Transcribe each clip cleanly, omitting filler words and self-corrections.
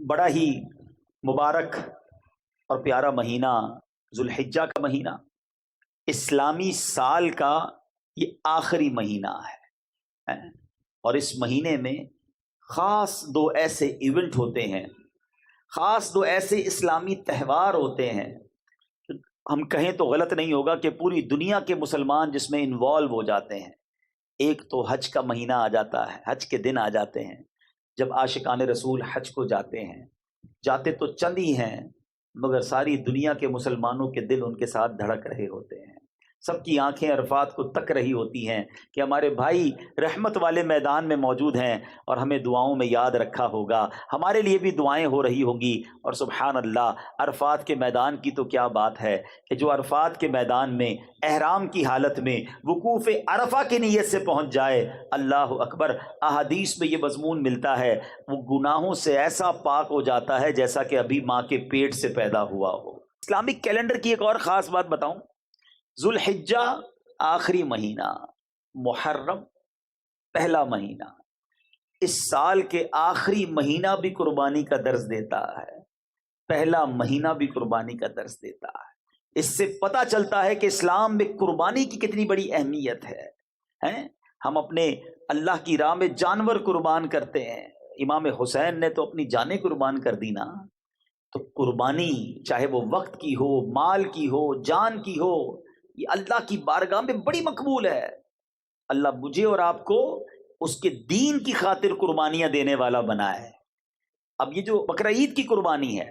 بڑا ہی مبارک اور پیارا مہینہ ذوالحجہ کا مہینہ اسلامی سال کا یہ آخری مہینہ ہے، اور اس مہینے میں خاص دو ایسے ایونٹ ہوتے ہیں، خاص دو ایسے اسلامی تہوار ہوتے ہیں، ہم کہیں تو غلط نہیں ہوگا کہ پوری دنیا کے مسلمان جس میں انوالو ہو جاتے ہیں۔ ایک تو حج کا مہینہ آ جاتا ہے، حج کے دن آ جاتے ہیں جب عاشقان رسول حج کو جاتے ہیں۔ جاتے تو چند ہی ہیں مگر ساری دنیا کے مسلمانوں کے دل ان کے ساتھ دھڑک رہے ہوتے ہیں، سب کی آنکھیں عرفات کو تک رہی ہوتی ہیں کہ ہمارے بھائی رحمت والے میدان میں موجود ہیں اور ہمیں دعاؤں میں یاد رکھا ہوگا، ہمارے لیے بھی دعائیں ہو رہی ہوں گی۔ اور سبحان اللہ، عرفات کے میدان کی تو کیا بات ہے کہ جو عرفات کے میدان میں احرام کی حالت میں وقوف عرفہ کی نیت سے پہنچ جائے، اللہ اکبر، احادیث میں یہ مضمون ملتا ہے، وہ گناہوں سے ایسا پاک ہو جاتا ہے جیسا کہ ابھی ماں کے پیٹ سے پیدا ہوا ہو۔ اسلامک کیلنڈر کی ایک اور خاص بات بتاؤں، ذوالحجہ آخری مہینہ، محرم پہلا مہینہ، اس سال کے آخری مہینہ بھی قربانی کا درس دیتا ہے، پہلا مہینہ بھی قربانی کا درس دیتا ہے۔ اس سے پتہ چلتا ہے کہ اسلام میں قربانی کی کتنی بڑی اہمیت ہے۔ ہم اپنے اللہ کی راہ میں جانور قربان کرتے ہیں، امام حسین نے تو اپنی جانیں قربان کر دی نا۔ تو قربانی چاہے وہ وقت کی ہو، مال کی ہو، جان کی ہو، یہ اللہ کی بارگاہ میں بڑی مقبول ہے۔ اللہ مجھے اور آپ کو اس کے دین کی خاطر قربانیاں دینے والا بنا ہے۔ اب یہ جو بقرہ عید کی قربانی ہے،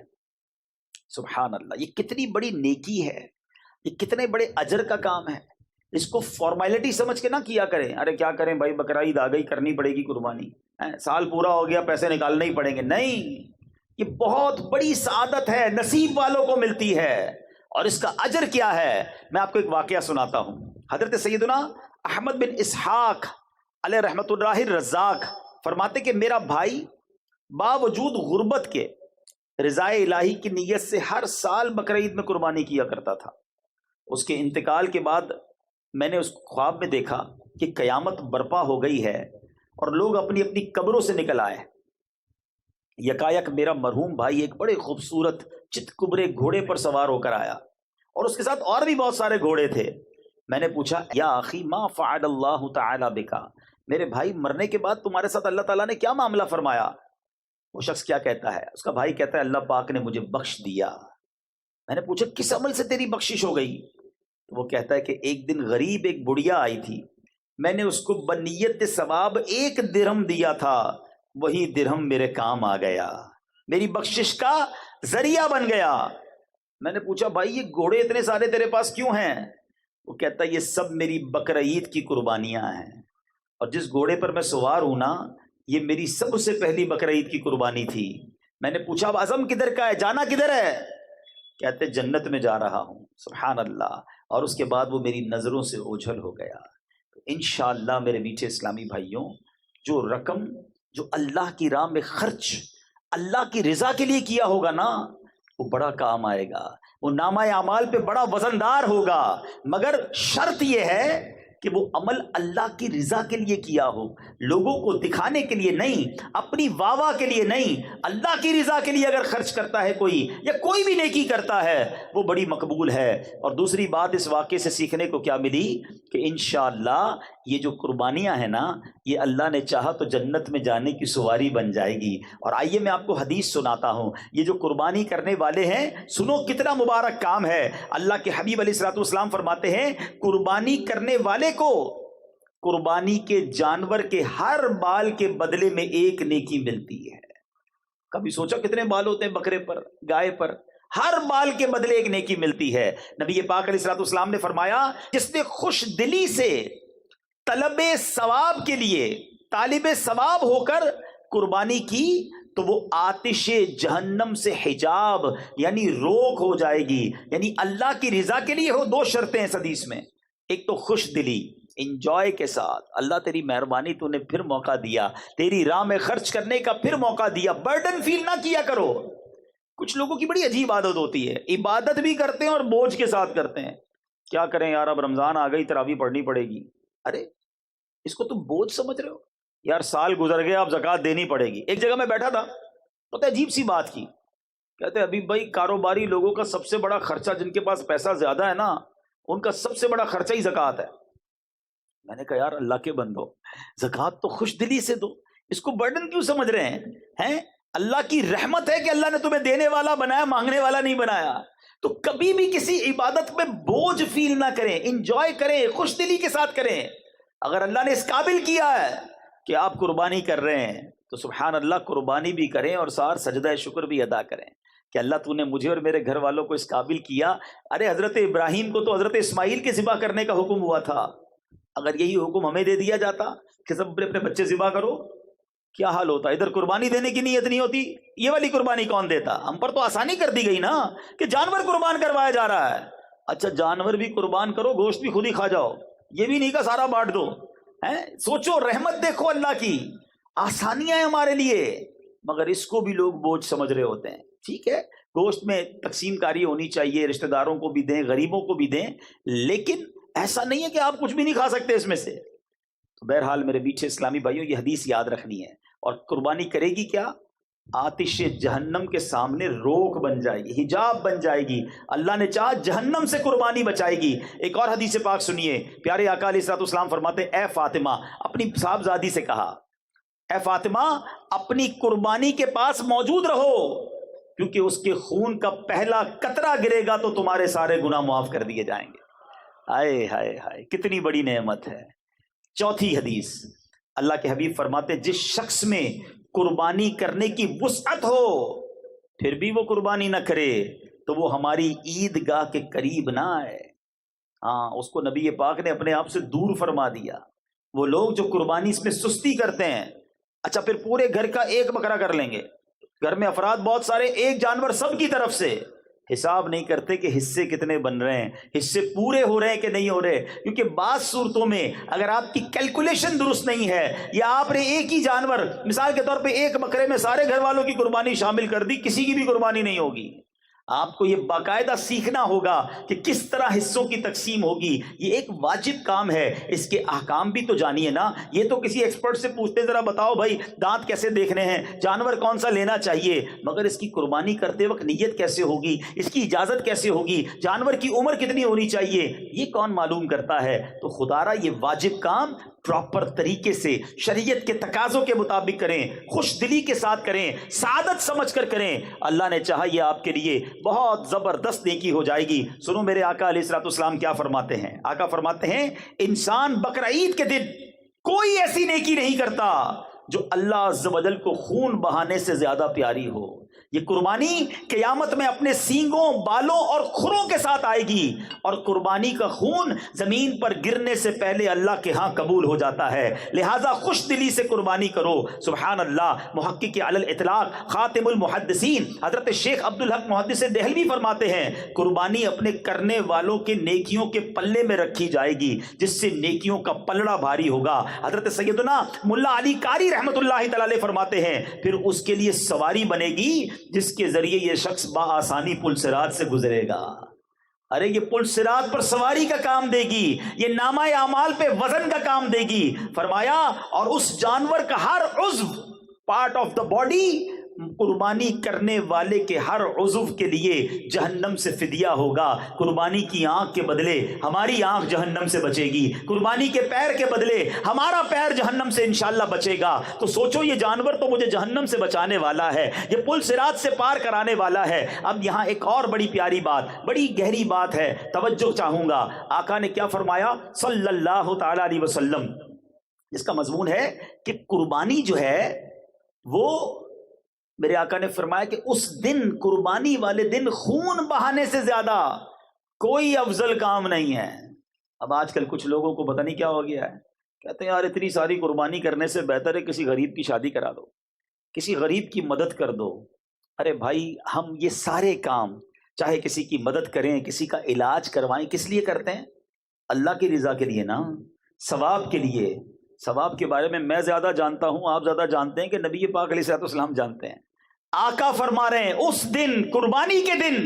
سبحان اللہ، یہ کتنی بڑی نیکی ہے، یہ کتنے بڑے اجر کا کام ہے۔ اس کو فارمیلٹی سمجھ کے نہ کیا کریں، ارے کیا کریں بھائی، بقرہ عید آ گئی، کرنی پڑے گی قربانی، سال پورا ہو گیا پیسے نکالنے ہی پڑیں گے۔ نہیں، یہ بہت بڑی سعادت ہے، نصیب والوں کو ملتی ہے۔ اور اس کا اجر کیا ہے، میں آپ کو ایک واقعہ سناتا ہوں۔ حضرت سیدنا احمد بن اسحاق علیہ رحمت اللہ الرزاق فرماتے کہ میرا بھائی باوجود غربت کے رضا الہی کی نیت سے ہر سال بقرہ عید میں قربانی کیا کرتا تھا۔ اس کے انتقال کے بعد میں نے اس خواب میں دیکھا کہ قیامت برپا ہو گئی ہے اور لوگ اپنی اپنی قبروں سے نکل آئے۔ یکایک میرا مرحوم بھائی ایک بڑے خوبصورت چت کبرے گھوڑے پر سوار ہو کر آیا، اور اس کے ساتھ اور بھی بہت سارے گھوڑے تھے۔ میں نے پوچھا، یا اخی ما فعل اللہ تعالی بکا، میرے بھائی مرنے کے بعد تمہارے ساتھ اللہ تعالیٰ نے کیا معاملہ فرمایا؟ وہ شخص کیا کہتا ہے؟ اس کا بھائی کہتا ہے، اللہ پاک نے مجھے بخش دیا۔ میں نے پوچھا، کس عمل سے تیری بخشش ہو گئی؟ تو وہ کہتا ہے کہ ایک دن غریب ایک بڑھیا آئی تھی، میں نے اس کو بنیت ثواب 1 درہم دیا تھا، وہی درہم میرے کام آ گیا، میری بخشش کا ذریعہ بن گیا۔ میں نے پوچھا، بھائی یہ گھوڑے اتنے سارے تیرے پاس کیوں ہیں؟ وہ کہتا ہے، یہ سب میری بقرہ عید کی قربانیاں ہیں، اور جس گھوڑے پر میں سوار ہوں نا، یہ میری سب سے پہلی بقرہ عید کی قربانی تھی۔ میں نے پوچھا، اب عزم کدھر کا ہے، جانا کدھر ہے؟ کہتے جنت میں جا رہا ہوں۔ سبحان اللہ۔ اور اس کے بعد وہ میری نظروں سے اوجھل ہو گیا۔ انشاءاللہ میرے میٹھے اسلامی بھائیوں، جو رقم جو اللہ کی راہ میں خرچ اللہ کی رضا کے لیے کیا ہوگا نا، وہ بڑا کام آئے گا، وہ نامہ اعمال پہ بڑا وزندار ہوگا، مگر شرط یہ ہے کہ وہ عمل اللہ کی رضا کے لیے کیا ہو، لوگوں کو دکھانے کے لیے نہیں، اپنی واہ واہ کے لیے نہیں، اللہ کی رضا کے لیے اگر خرچ کرتا ہے کوئی، یا کوئی بھی نیکی کرتا ہے، وہ بڑی مقبول ہے۔ اور دوسری بات اس واقعے سے سیکھنے کو کیا ملی کہ انشاءاللہ یہ جو قربانیاں ہیں نا، یہ اللہ نے چاہا تو جنت میں جانے کی سواری بن جائے گی۔ اور آئیے میں آپ کو حدیث سناتا ہوں، یہ جو قربانی کرنے والے ہیں، سنو کتنا مبارک کام ہے۔ اللہ کے حبیب علیہ الصلوۃ والسلام فرماتے ہیں، قربانی کرنے والے کو قربانی کے جانور کے ہر بال کے بدلے میں 1 نیکی ملتی ہے۔ کبھی سوچا کتنے بال ہوتے ہیں بکرے پر، گائے پر؟ ہر بال کے بدلے 1 نیکی ملتی ہے۔ نبی پاک علیہ الصلوۃ والسلام نے فرمایا، جس نے خوش دلی سے طلب ثواب کے لیے طالب ثواب ہو کر قربانی کی، تو وہ آتش جہنم سے حجاب یعنی روک ہو جائے گی۔ یعنی اللہ کی رضا کے لیے ہو 2 شرطیں ہیں اس حدیث میں، ایک تو خوش دلی، انجوائے کے ساتھ، اللہ تیری مہربانی، تو نے پھر موقع دیا، تیری راہ میں خرچ کرنے کا پھر موقع دیا، برڈن فیل نہ کیا کرو۔ کچھ لوگوں کی بڑی عجیب عادت ہوتی ہے، عبادت بھی کرتے ہیں اور بوجھ کے ساتھ کرتے ہیں۔ کیا کریں یار، اب رمضان آ گئی، تراویح پڑھنی پڑے گی۔ ارے اس کو تم بوجھ سمجھ رہے ہو؟ یار سال گزر گیا، اب زکوٰۃ دینی پڑے گی۔ ایک جگہ میں بیٹھا تھا تو عجیب سی بات کی، کہتے ابھی بھائی کاروباری لوگوں کا سب سے بڑا خرچہ، جن کے پاس پیسہ زیادہ ہے نا، ان کا سب سے بڑا خرچہ ہی زکوٰۃ ہے۔ میں نے کہا یار اللہ کے بندو، زکوٰۃ تو خوش دلی سے دو، اس کو برڈن کیوں سمجھ رہے ہیں؟ اللہ کی رحمت ہے کہ اللہ نے تمہیں دینے والا بنایا، مانگنے والا نہیں بنایا۔ تو کبھی بھی کسی عبادت میں بوجھ فیل نہ کریں، انجوائے کریں، خوش دلی کے ساتھ کریں۔ اگر اللہ نے اس قابل کیا ہے کہ آپ قربانی کر رہے ہیں تو سبحان اللہ قربانی بھی کریں اور ساتھ سجدہ شکر بھی ادا کریں کہ اللہ تو نے مجھے اور میرے گھر والوں کو اس قابل کیا۔ ارے حضرت ابراہیم کو تو حضرت اسماعیل کے ذبح کرنے کا حکم ہوا تھا، اگر یہی حکم ہمیں دے دیا جاتا کہ سب اپنے بچے ذبح کرو، کیا حال ہوتا؟ ادھر قربانی دینے کی نیت نہیں ہوتی، یہ والی قربانی کون دیتا؟ ہم پر تو آسانی کر دی گئی نا کہ جانور قربان کروایا جا رہا ہے۔ اچھا جانور بھی قربان کرو، گوشت بھی خود ہی کھا جاؤ، یہ بھی نہیں کا سارا بانٹ دو۔ سوچو، رحمت دیکھو اللہ کی، آسانیاں ہیں ہمارے لیے، مگر اس کو بھی لوگ بوجھ سمجھ رہے ہوتے ہیں۔ ٹھیک ہے، گوشت میں تقسیم کاری ہونی چاہیے، رشتہ داروں کو بھی دیں، غریبوں کو بھی دیں، لیکن ایسا نہیں ہے کہ آپ کچھ بھی نہیں کھا سکتے اس میں سے۔ تو بہرحال میرے میٹھے اسلامی بھائیوں، یہ حدیث یاد رکھنی ہے۔ اور قربانی کرے گی کیا؟ آتش جہنم کے سامنے روک بن جائے گی، حجاب بن جائے گی، اللہ نے چاہا جہنم سے قربانی بچائے گی۔ ایک اور حدیث پاک سنیے، پیارے آقا علیہ الصلوۃ والسلام فرماتے ہیں، اے فاطمہ، اپنی صاحبزادی سے کہا، اے فاطمہ اپنی قربانی کے پاس موجود رہو، کیونکہ اس کے خون کا پہلا قطرہ گرے گا تو تمہارے سارے گناہ معاف کر دیے جائیں گے۔ ہائے ہائے ہائے، کتنی بڑی نعمت ہے۔ چوتھی حدیث، اللہ کے حبیب فرماتے، جس شخص میں قربانی کرنے کی وسعت ہو پھر بھی وہ قربانی نہ کرے تو وہ ہماری عیدگاہ کے قریب نہ آئے۔ ہاں، اس کو نبی پاک نے اپنے آپ سے دور فرما دیا۔ وہ لوگ جو قربانی اس میں سستی کرتے ہیں، اچھا پھر پورے گھر کا ایک بکرا کر لیں گے، گھر میں افراد بہت سارے، ایک جانور سب کی طرف سے، حساب نہیں کرتے کہ حصے کتنے بن رہے ہیں، حصے پورے ہو رہے ہیں کہ نہیں ہو رہے۔ کیونکہ بعض صورتوں میں اگر آپ کی کیلکولیشن درست نہیں ہے، یا آپ نے ایک ہی جانور، مثال کے طور پہ ایک بکرے میں سارے گھر والوں کی قربانی شامل کر دی، کسی کی بھی قربانی نہیں ہوگی۔ آپ کو یہ باقاعدہ سیکھنا ہوگا کہ کس طرح حصوں کی تقسیم ہوگی، یہ ایک واجب کام ہے۔ اس کے احکام بھی تو جانیے نا، یہ تو کسی ایکسپرٹ سے پوچھتے ذرا بتاؤ بھائی دانت کیسے دیکھنے ہیں، جانور کون سا لینا چاہیے، مگر اس کی قربانی کرتے وقت نیت کیسے ہوگی، اس کی اجازت کیسے ہوگی، جانور کی عمر کتنی ہونی چاہیے، یہ کون معلوم کرتا ہے؟ تو خدا را یہ واجب کام پراپر طریقے سے شریعت کے تقاضوں کے مطابق کریں، خوش دلی کے ساتھ کریں، سعادت سمجھ کر کریں، اللہ نے چاہا یہ آپ کے لیے بہت زبردست نیکی ہو جائے گی۔ سنو میرے آقا علیہ الصلوۃ والسلام کیا فرماتے ہیں۔ آقا فرماتے ہیں، انسان بقرعید کے دن کوئی ایسی نیکی نہیں کرتا جو اللہ عز و جل کو خون بہانے سے زیادہ پیاری ہو۔ یہ قربانی قیامت میں اپنے سینگوں، بالوں اور کھروں کے ساتھ آئے گی، اور قربانی کا خون زمین پر گرنے سے پہلے اللہ کے ہاں قبول ہو جاتا ہے۔ لہٰذا خوش دلی سے قربانی کرو۔ سبحان اللہ۔ محقق علی الاطلاق خاتم المحدثین حضرت شیخ عبدالحق محدث دہلوی فرماتے ہیں، قربانی اپنے کرنے والوں کے نیکیوں کے پلے میں رکھی جائے گی، جس سے نیکیوں کا پلڑا بھاری ہوگا۔ حضرت سیدنا ملا علی قاری رحمۃ اللہ تعالی علیہ فرماتے ہیں، پھر اس کے لیے سواری بنے گی جس کے ذریعے یہ شخص بآسانی پل صراط سے گزرے گا۔ ارے یہ پل صراط پر سواری کا کام دے گی، یہ نامہ اعمال پہ وزن کا کام دے گی۔ فرمایا، اور اس جانور کا ہر عضو، پارٹ آف دا باڈی، قربانی کرنے والے کے ہر عضو کے لیے جہنم سے فدیہ ہوگا۔ قربانی کی آنکھ کے بدلے ہماری آنکھ جہنم سے بچے گی، قربانی کے پیر کے بدلے ہمارا پیر جہنم سے انشاءاللہ بچے گا۔ تو سوچو، یہ جانور تو مجھے جہنم سے بچانے والا ہے، یہ پل صراط سے پار کرانے والا ہے۔ اب یہاں ایک اور بڑی پیاری بات، بڑی گہری بات ہے، توجہ چاہوں گا۔ آقا نے کیا فرمایا صلی اللہ تعالی علیہ وسلم؟ اس کا مضمون ہے کہ قربانی جو ہے وہ، میرے آقا نے فرمایا کہ اس دن، قربانی والے دن، خون بہانے سے زیادہ کوئی افضل کام نہیں ہے۔ اب آج کل کچھ لوگوں کو پتہ نہیں کیا ہو گیا ہے، کہتے ہیں یار اتنی ساری قربانی کرنے سے بہتر ہے کسی غریب کی شادی کرا دو، کسی غریب کی مدد کر دو۔ ارے بھائی، ہم یہ سارے کام، چاہے کسی کی مدد کریں، کسی کا علاج کروائیں، کس لیے کرتے ہیں؟ اللہ کی رضا کے لیے نا، ثواب کے لیے۔ ثواب کے بارے میں زیادہ جانتا ہوں، آپ زیادہ جانتے ہیں کہ نبی پاک علیہ الصلوۃ والسلام جانتے ہیں۔ آقا فرما رہے ہیں اس دن، قربانی کے دن،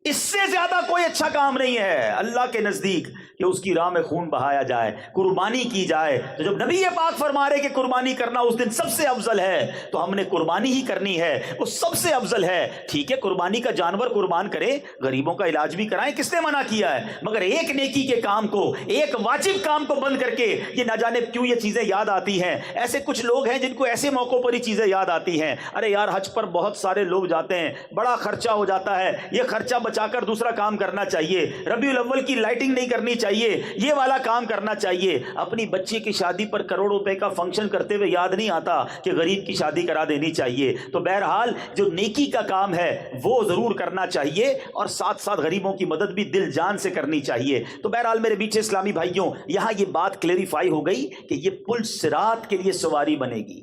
اس سے زیادہ کوئی اچھا کام نہیں ہے اللہ کے نزدیک، کہ اس کی راہ میں خون بہایا جائے، قربانی کی جائے۔ تو جب نبی پاک فرما رہے کہ قربانی کرنا اس دن سب سے افضل ہے، تو ہم نے قربانی ہی کرنی ہے، وہ سب سے افضل ہے۔ ٹھیک ہے قربانی کا جانور قربان کریں، غریبوں کا علاج بھی کرائیں، کس نے منع کیا ہے؟ مگر ایک نیکی کے کام کو، ایک واجب کام کو بند کر کے یہ نہ جانے کیوں یہ چیزیں یاد آتی ہیں۔ ایسے کچھ لوگ ہیں جن کو ایسے موقعوں پر ہی چیزیں یاد آتی ہیں، ارے یار حج پر بہت سارے لوگ جاتے ہیں، بڑا خرچہ ہو جاتا ہے، یہ خرچہ بچا کر دوسرا کام کرنا چاہیے، ربیع الاول کی لائٹنگ نہیں کرنی چاہیے، یہ والا کام کرنا چاہیے۔ اپنی بچی کی شادی پر کروڑوں روپے کا فنکشن کرتے ہوئے یاد نہیں آتا کہ غریب کی شادی کرا دینی چاہیے۔ تو بہرحال جو نیکی کا کام ہے وہ ضرور کرنا چاہیے، اور ساتھ ساتھ غریبوں کی مدد بھی دل جان سے کرنی چاہیے۔ تو بہرحال میرے میٹھے اسلامی بھائیوں، یہاں یہ بات کلیریفائی ہو گئی کہ یہ پل صراط کے لیے سواری بنے گی۔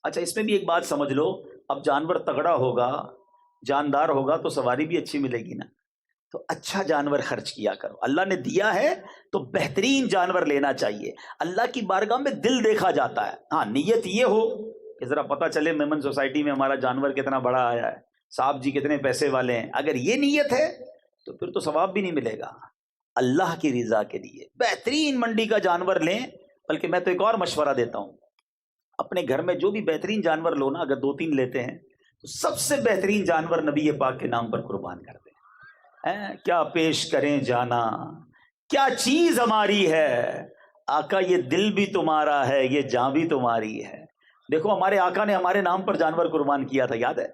اچھا اس میں بھی ایک بات سمجھ لو، اب جانور تگڑا ہوگا، جاندار ہوگا تو سواری بھی اچھی ملے گی نا۔ تو اچھا جانور خرچ کیا کرو، اللہ نے دیا ہے تو بہترین جانور لینا چاہیے۔ اللہ کی بارگاہ میں دل دیکھا جاتا ہے، ہاں نیت یہ ہو کہ ذرا پتہ چلے میمن سوسائٹی میں ہمارا جانور کتنا بڑا آیا ہے، صاحب جی کتنے پیسے والے ہیں۔ اگر یہ نیت ہے تو پھر تو ثواب بھی نہیں ملے گا۔ اللہ کی رضا کے لیے بہترین منڈی کا جانور لیں۔ بلکہ میں تو ایک اور مشورہ دیتا ہوں، اپنے گھر میں جو بھی بہترین جانور لو نا، اگر 2-3 لیتے ہیں تو سب سے بہترین جانور نبی پاک کے نام پر قربان کر دیں۔ کیا پیش کریں جانا، کیا چیز ہماری ہے آقا، یہ دل بھی تمہارا ہے، یہ جاں بھی تمہاری ہے۔ دیکھو ہمارے آقا نے ہمارے نام پر جانور قربان کیا تھا، یاد ہے؟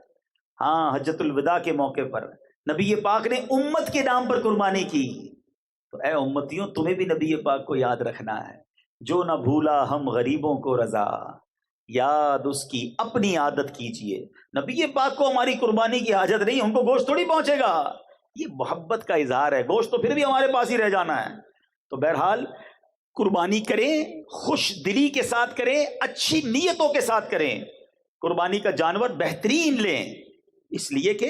ہاں حجۃ الوداع کے موقع پر نبی پاک نے امت کے نام پر قربانی کی۔ تو اے امتیوں، تمہیں بھی نبی پاک کو یاد رکھنا ہے، جو نہ بھولا ہم غریبوں کو رضا، یاد اس کی اپنی عادت کیجئے۔ نبی پاک کو ہماری قربانی کی حاجت نہیں، ہم کو گوشت تھوڑی پہنچے گا، یہ محبت کا اظہار ہے، گوشت تو پھر بھی ہمارے پاس ہی رہ جانا ہے۔ تو بہرحال قربانی کریں، خوش دلی کے ساتھ کریں، اچھی نیتوں کے ساتھ کریں، قربانی کا جانور بہترین لیں، اس لیے کہ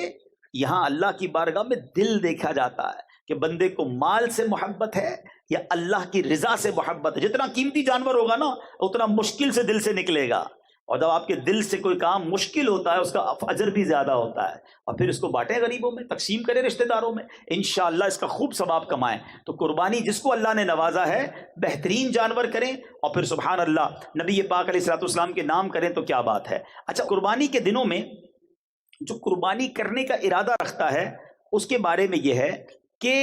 یہاں اللہ کی بارگاہ میں دل دیکھا جاتا ہے کہ بندے کو مال سے محبت ہے یا اللہ کی رضا سے محبت ہے۔ جتنا قیمتی جانور ہوگا نا اتنا مشکل سے دل سے نکلے گا، اور جب آپ کے دل سے کوئی کام مشکل ہوتا ہے اس کا اجر بھی زیادہ ہوتا ہے، اور پھر اس کو بانٹیں غریبوں میں، تقسیم کریں رشتہ داروں میں، انشاءاللہ اس کا خوب ثواب کمائیں۔ تو قربانی جس کو اللہ نے نوازا ہے بہترین جانور کریں، اور پھر سبحان اللہ نبی پاک علیہ الصلوۃ والسلام کے نام کریں تو کیا بات ہے۔ اچھا قربانی کے دنوں میں جو قربانی کرنے کا ارادہ رکھتا ہے اس کے بارے میں یہ ہے کہ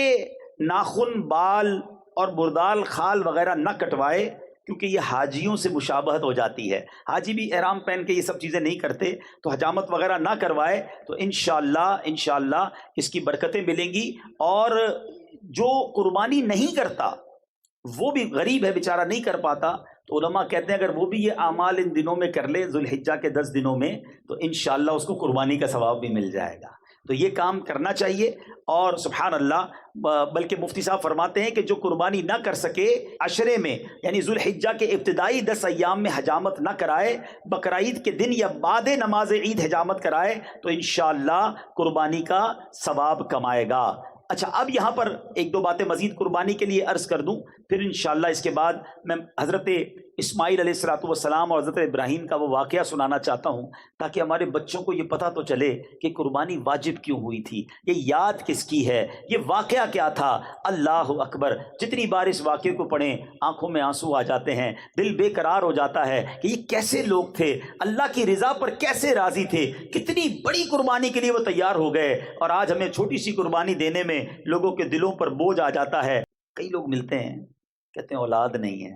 ناخن، بال اور بردال، خال وغیرہ نہ کٹوائے، کیونکہ یہ حاجیوں سے مشابہت ہو جاتی ہے۔ حاجی بھی احرام پہن کے یہ سب چیزیں نہیں کرتے، تو حجامت وغیرہ نہ کروائے تو انشاءاللہ اس کی برکتیں ملیں گی۔ اور جو قربانی نہیں کرتا وہ بھی غریب ہے بیچارہ، نہیں کر پاتا، تو علماء کہتے ہیں اگر وہ بھی یہ اعمال ان دنوں میں کر لے، ذوالحجہ کے 10 دنوں میں، تو انشاءاللہ اس کو قربانی کا ثواب بھی مل جائے گا۔ تو یہ کام کرنا چاہیے۔ اور سبحان اللہ، بلکہ مفتی صاحب فرماتے ہیں کہ جو قربانی نہ کر سکے عشرے میں، یعنی ذوالحجہ کے ابتدائی 10 ایام میں حجامت نہ کرائے، بقرعید کے دن یا بعد نماز عید حجامت کرائے، تو انشاءاللہ قربانی کا ثواب کمائے گا۔ اچھا اب یہاں پر ایک دو باتیں مزید قربانی کے لیے عرض کر دوں، پھر انشاءاللہ اس کے بعد میں حضرت اسماعیل علیہ السلام اور حضرت ابراہیم کا وہ واقعہ سنانا چاہتا ہوں، تاکہ ہمارے بچوں کو یہ پتہ تو چلے کہ قربانی واجب کیوں ہوئی تھی، یہ یاد کس کی ہے، یہ واقعہ کیا تھا۔ اللہ اکبر، جتنی بار اس واقعے کو پڑھیں آنکھوں میں آنسو آ جاتے ہیں، دل بے قرار ہو جاتا ہے کہ یہ کیسے لوگ تھے، اللہ کی رضا پر کیسے راضی تھے، کتنی بڑی قربانی کے لیے وہ تیار ہو گئے، اور آج ہمیں چھوٹی سی قربانی دینے میں لوگوں کے دلوں پر بوجھ آ جاتا ہے۔ کئی لوگ ملتے ہیں کہتے ہیں اولاد نہیں ہے،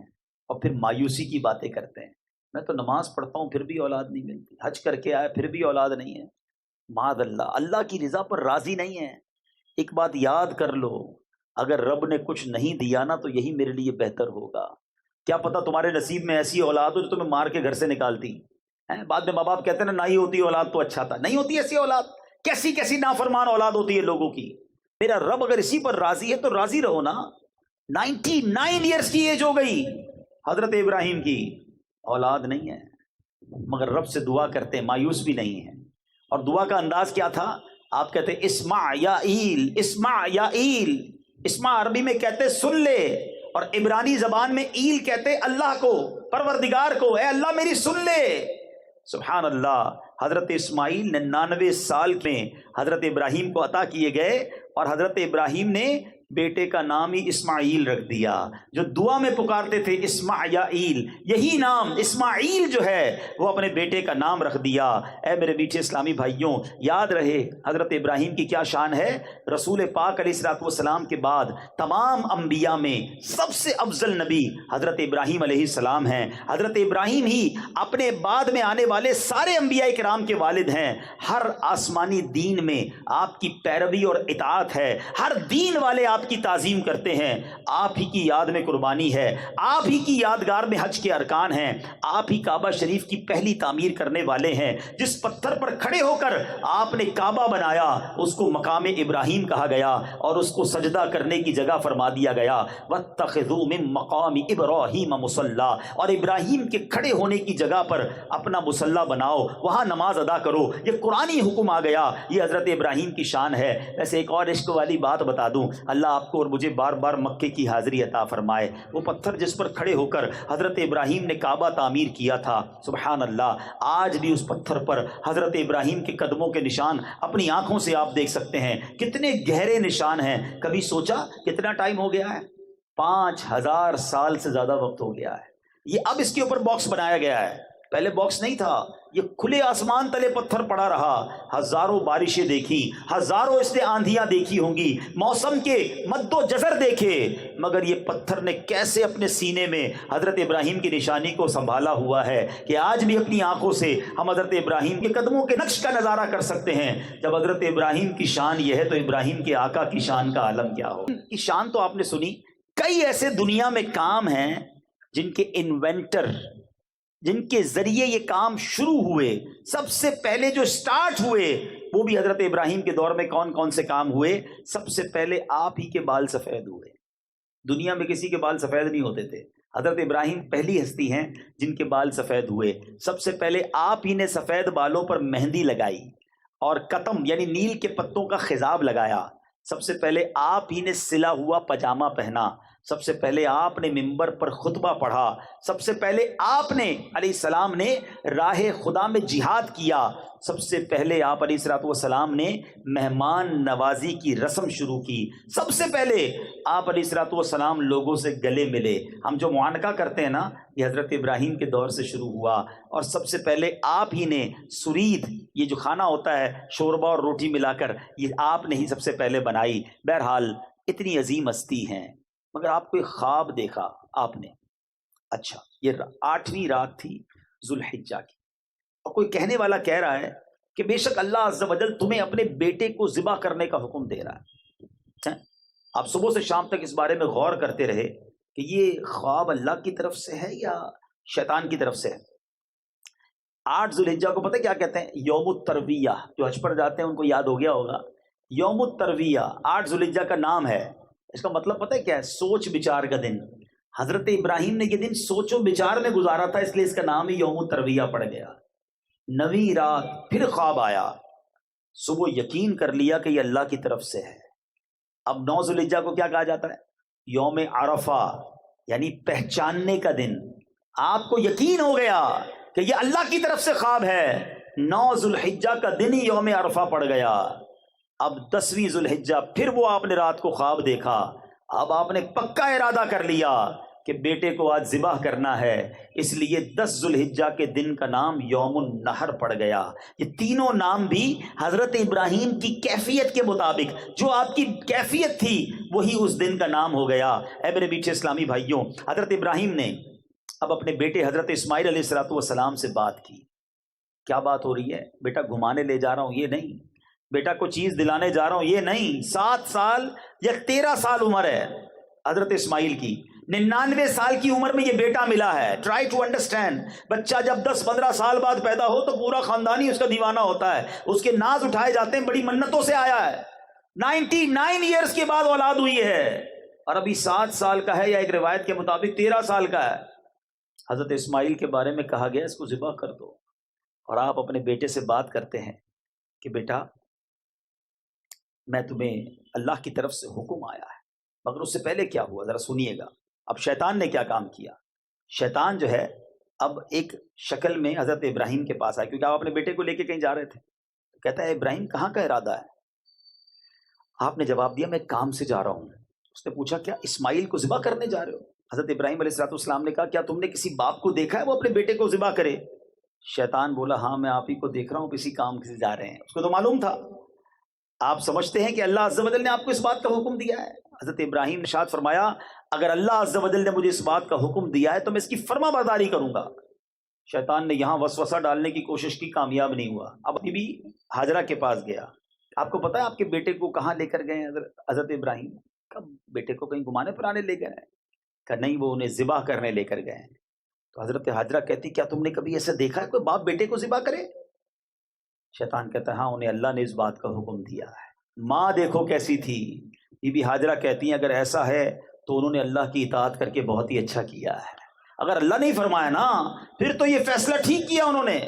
اور پھر مایوسی کی باتیں کرتے ہیں، میں تو نماز پڑھتا ہوں پھر بھی اولاد نہیں ملتی، حج کر کے آیا پھر بھی اولاد نہیں ہے۔ معاذ اللہ، اللہ کی رضا پر راضی نہیں ہے۔ ایک بات یاد کر لو، اگر رب نے کچھ نہیں دیا نا تو یہی میرے لیے بہتر ہوگا۔ کیا پتہ تمہارے نصیب میں ایسی اولاد ہو جو تمہیں مار کے گھر سے نکالتی ہیں۔ بعد میں ماں باپ کہتے ہیں نا نہیں ہوتی اولاد تو اچھا تھا، نہیں ہوتی ایسی اولاد، کیسی کیسی نافرمان اولاد ہوتی ہے لوگوں کی۔ میرا رب اگر اسی پر راضی ہے تو راضی رہو نا۔ 99 ایئرز کی ایج ہو گئی حضرت ابراہیم کی، اولاد نہیں ہے، مگر رب سے دعا کرتے ہیں، مایوس بھی نہیں ہے۔ اور دعا کا انداز کیا تھا؟ آپ کہتے ہیں اسمع یا ایل، اسمع یا ایل۔ اسمع عربی میں کہتے سن لے، اور عبرانی زبان میں ایل کہتے اللہ کو، پروردگار کو، اے اللہ میری سن لے۔ سبحان اللہ، حضرت اسماعیل 99 سال میں حضرت ابراہیم کو عطا کیے گئے، اور حضرت ابراہیم نے بیٹے کا نام ہی اسماعیل رکھ دیا، جو دعا میں پکارتے تھے اسماعیل، یہی نام اسماعیل جو ہے وہ اپنے بیٹے کا نام رکھ دیا۔ اے میرے میٹھے اسلامی بھائیوں، یاد رہے حضرت ابراہیم کی کیا شان ہے۔ رسول پاک علیہ الصلوۃ والسلام کے بعد تمام انبیاء میں سب سے افضل نبی حضرت ابراہیم علیہ السلام ہیں۔ حضرت ابراہیم ہی اپنے بعد میں آنے والے سارے انبیاء کرام کے والد ہیں۔ ہر آسمانی دین میں آپ کی پیروی اور اطاعت ہے، ہر دین والے آپ کی تعظیم کرتے ہیں، آپ ہی کی یاد میں قربانی ہے، آپ ہی کی یادگار میں حج کے ارکان ہیں، آپ ہی کعبہ شریف کی پہلی تعمیر کرنے والے ہیں۔ جس پتھر پر کھڑے ہو کر آپ نے کعبہ بنایا اس کو مقام ابراہیم کہا گیا اور اس کو سجدہ کرنے کی جگہ فرما دیا گیا، واتخذوا من مقام ابراہیم مصلی، اور ابراہیم کے کھڑے ہونے کی جگہ پر اپنا مصلی بناؤ، وہاں نماز ادا کرو۔ یہ قرآنی حکم آ گیا، یہ حضرت ابراہیم کی شان ہے۔ ویسے ایک اور عشق والی بات بتا دوں، اللہ آپ کو اور مجھے بار بار مکے کی حاضری عطا فرمائے۔ وہ پتھر جس پر کھڑے ہو کر حضرت ابراہیم نے کعبہ تعمیر کیا تھا، سبحان اللہ، آج بھی اس پتھر پر حضرت ابراہیم کے قدموں کے نشان اپنی آنکھوں سے آپ دیکھ سکتے ہیں، کتنے گہرے نشان ہیں۔ کبھی سوچا کتنا ٹائم ہو گیا ہے؟ 5000 سال سے زیادہ وقت ہو گیا ہے۔ یہ اب اس کے اوپر باکس بنایا گیا ہے، پہلے باکس نہیں تھا، یہ کھلے آسمان تلے پتھر پڑا رہا، ہزاروں بارشیں دیکھی، ہزاروں اس نے آندھیاں دیکھی ہوں گی، موسم کے مد و جزر دیکھے، مگر یہ پتھر نے کیسے اپنے سینے میں حضرت ابراہیم کی نشانی کو سنبھالا ہوا ہے کہ آج بھی اپنی آنکھوں سے ہم حضرت ابراہیم کے قدموں کے نقش کا نظارہ کر سکتے ہیں۔ جب حضرت ابراہیم کی شان یہ ہے تو ابراہیم کے آقا کی شان کا عالم کیا ہو۔ کی شان تو آپ نے سنی، کئی ایسے دنیا میں کام ہیں جن کے انوینٹر، جن کے ذریعے یہ کام شروع ہوئے، سب سے پہلے جو سٹارٹ ہوئے وہ بھی حضرت ابراہیم کے دور میں کون کون سے کام ہوئے؟ سب سے پہلے آپ ہی کے بال سفید ہوئے۔ دنیا میں کسی کے بال سفید نہیں ہوتے تھے، حضرت ابراہیم پہلی ہستی ہیں جن کے بال سفید ہوئے۔ سب سے پہلے آپ ہی نے سفید بالوں پر مہندی لگائی اور قطم یعنی نیل کے پتوں کا خضاب لگایا۔ سب سے پہلے آپ ہی نے سلا ہوا پاجامہ پہنا، سب سے پہلے آپ نے منبر پر خطبہ پڑھا، سب سے پہلے آپ نے علیہ السلام نے راہ خدا میں جہاد کیا، سب سے پہلے آپ علیہ الصلوۃ والسلام نے مہمان نوازی کی رسم شروع کی، سب سے پہلے آپ علیہ الصلوۃ والسلام لوگوں سے گلے ملے۔ ہم جو معانقہ کرتے ہیں نا، یہ حضرت ابراہیم کے دور سے شروع ہوا، اور سب سے پہلے آپ ہی نے سرید، یہ جو کھانا ہوتا ہے شوربہ اور روٹی ملا کر، یہ آپ نے ہی سب سے پہلے بنائی۔ بہرحال اتنی عظیم ہستی ہیں، مگر آپ کو ایک خواب دیکھا آپ نے، اچھا یہ 8ویں رات تھی ذوالحجہ کی، اور کوئی کہنے والا کہہ رہا ہے کہ بے شک اللہ عز و جل تمہیں اپنے بیٹے کو ذبح کرنے کا حکم دے رہا ہے۔ آپ صبح سے شام تک اس بارے میں غور کرتے رہے کہ یہ خواب اللہ کی طرف سے ہے یا شیطان کی طرف سے ہے۔ 8 ذوالحجہ کو پتہ کیا کہتے ہیں؟ یوم الترویہ، جو حج پر جاتے ہیں ان کو یاد ہو گیا ہوگا، یوم الترویہ 8 ذوالحجہ کا نام ہے۔ اس کا مطلب پتہ ہے کیا ہے؟ سوچ بچار کا دن۔ حضرت ابراہیم نے یہ دن سوچ و بچار میں گزارا تھا، اس لیے اس کا نام ہی یوم الترویہ پڑ گیا۔ 9ویں رات پھر خواب آیا، صبح یقین کر لیا کہ یہ اللہ کی طرف سے ہے۔ اب 9 ذوالحجہ کو کیا کہا جاتا ہے؟ یوم عرفہ، یعنی پہچاننے کا دن۔ آپ کو یقین ہو گیا کہ یہ اللہ کی طرف سے خواب ہے، 9 ذوالحجہ کا دن ہی یوم عرفہ پڑ گیا۔ اب 10ویں ذوالحجہ پھر وہ آپ نے رات کو خواب دیکھا، اب آپ نے پکا ارادہ کر لیا کہ بیٹے کو آج ذبح کرنا ہے، اس لیے 10 ذوالحجہ کے دن کا نام یوم النحر پڑ گیا۔ یہ تینوں نام بھی حضرت ابراہیم کی کیفیت کے مطابق، جو آپ کی کیفیت تھی وہی اس دن کا نام ہو گیا۔ اے میرے میٹھے اسلامی بھائیوں، حضرت ابراہیم نے اب اپنے بیٹے حضرت اسماعیل علیہ الصلوۃ والسلام سے بات کی۔ کیا بات ہو رہی ہے؟ بیٹا گھمانے لے جا رہا ہوں یہ نہیں، بیٹا کو چیز دلانے جا رہا ہوں یہ نہیں۔ 7 سال یا 13 سال عمر ہے حضرت اسماعیل کی، 99 سال کی عمر میں یہ بیٹا ملا ہے۔ ٹرائی ٹو انڈرسٹینڈ، بچہ جب 10-15 سال بعد پیدا ہو تو پورا خاندان ہی اس کا دیوانہ ہوتا ہے، اس کے ناز اٹھائے جاتے ہیں، بڑی منتوں سے آیا ہے۔ 99 ایئرز کے بعد اولاد ہوئی ہے، اور ابھی 7 سال کا ہے، یا ایک روایت کے مطابق 13 سال کا ہے۔ حضرت اسماعیل کے بارے میں کہا گیا اس کو ذبح کر دو، اور آپ اپنے بیٹے سے بات کرتے ہیں کہ بیٹا میں تمہیں اللہ کی طرف سے حکم آیا ہے۔ مگر اس سے پہلے کیا ہوا ذرا سنیے گا۔ اب شیطان نے کیا کام کیا؟ شیطان جو ہے اب ایک شکل میں حضرت ابراہیم کے پاس آیا، کیونکہ آپ اپنے بیٹے کو لے کے کہیں جا رہے تھے۔ کہتا ہے ابراہیم کہاں کا ارادہ ہے؟ آپ نے جواب دیا میں کام سے جا رہا ہوں۔ اس نے پوچھا کیا اسماعیل کو ذبح کرنے جا رہے ہو؟ حضرت ابراہیم علیہ السلام نے کہا کیا تم نے کسی باپ کو دیکھا ہے وہ اپنے بیٹے کو ذبح کرے؟ شیطان بولا ہاں میں آپ ہی کو دیکھ رہا ہوں کسی کام سے جا رہے ہیں. اس کو تو معلوم تھا. آپ سمجھتے ہیں کہ اللہ عز و جل نے آپ کو اس بات کا حکم دیا ہے؟ حضرت ابراہیم نے ارشاد فرمایا اگر اللہ عز و جل نے مجھے اس بات کا حکم دیا ہے تو میں اس کی فرما برداری کروں گا. شیطان نے یہاں وسوسہ ڈالنے کی کوشش کی, کامیاب نہیں ہوا. اب بی بی ہاجرہ کے پاس گیا. آپ کو پتا ہے آپ کے بیٹے کو کہاں لے کر گئے حضرت ابراہیم؟ کب بیٹے کو کہیں گھمانے پھرانے لے گئے؟ کہ نہیں, وہ انہیں ذبح کرنے لے کر گئے. تو حضرت ہاجرہ کہتی کیا تم نے کبھی ایسا دیکھا ہے کوئی باپ بیٹے کو ذبح کرے؟ شیطان کہتا ہے ہاں انہیں اللہ نے اس بات کا حکم دیا ہے. ماں دیکھو کیسی تھی. بی بی ہاجرہ کہتی ہیں اگر ایسا ہے تو انہوں نے اللہ کی اطاعت کر کے بہت ہی اچھا کیا ہے. اگر اللہ نہیں فرمایا نا پھر تو یہ فیصلہ ٹھیک کیا انہوں نے.